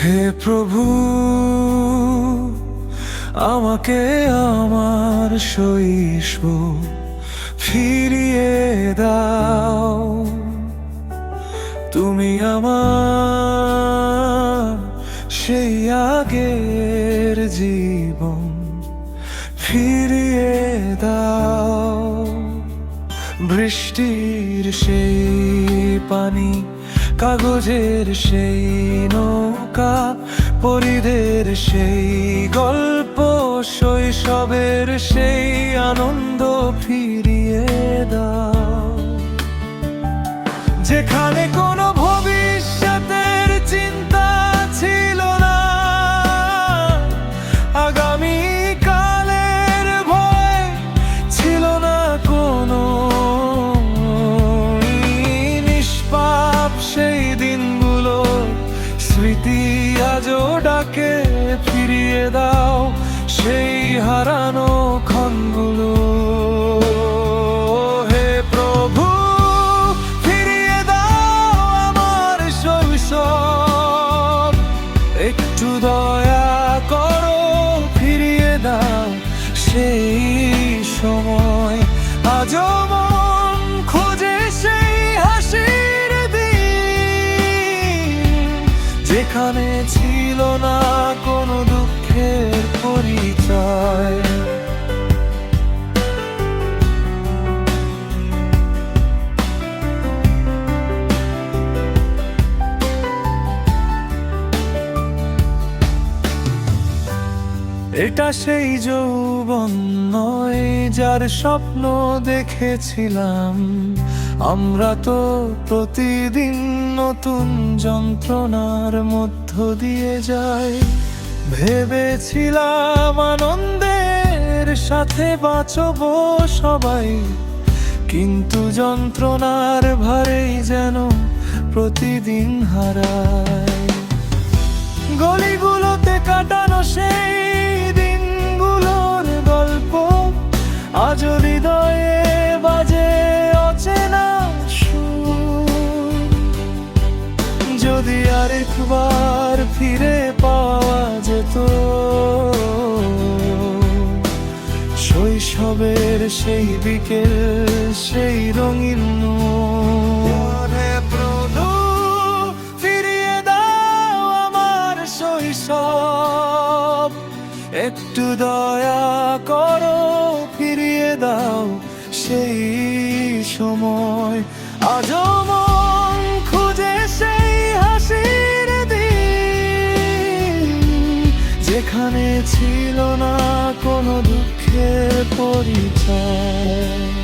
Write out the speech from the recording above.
হে প্রভু, আমাকে আমার শৈশব ফিরিয়ে দাও। তুমি আমার সেই আগের জীবন ফিরিয়ে দাও। বৃষ্টির সেই পানি, কাগজের সেই নৌকা, পরিদের সেই গল্প, শৈশবের সেই আনন্দ ফিরিয়ে দাও। যেখানে কোনো ভবিষ্যতের চিন্তা ছিল না, আগামী কালের ভয় ছিল না কোনো, নিষ্পাপ সেই দিনগুলো স্মৃতি আজও ডাকে। ফিরিয়ে দাও সেই হারানো ক্ষণগুলো। হে প্রভু, ফিরিয়ে দাও আমার শৈশব, একটু দয়া করো, ফিরিয়ে দাও সেই সময়। আজও মন খোঁজে সেই হাসির দিন, যেখানে ছিল না কোনো দুঃখের পরিচয়। এটা সেই যৌবন নয় যার স্বপ্ন দেখেছিলাম আমরা, তো প্রতিদিন নতুন যন্ত্রণার মধ্য দিয়ে যাই। ভেবেছিলাম আনন্দের সাথে বাঁচবো সবাই, কিন্তু যন্ত্রণার ভারেই যেন প্রতিদিন হারাই। গলিগুলোতে কাটানো সেই দিনগুলোর গল্প আজও হৃদয়ে বাজে অচেনা সুর। যদি আরেকবার ফিরে পাওয়া যেত শৈশবের সেই বিকেল, সেই রঙিন নূর। হে প্রভু, ফিরিয়ে দাও আমার শৈশব, একটু দয়া করো, ফিরিয়ে দাও সেই সময়। আজও মন খুঁজে সেই হাসির দিন, যেখানে ছিল না কোনো দুঃখের পরিচয়।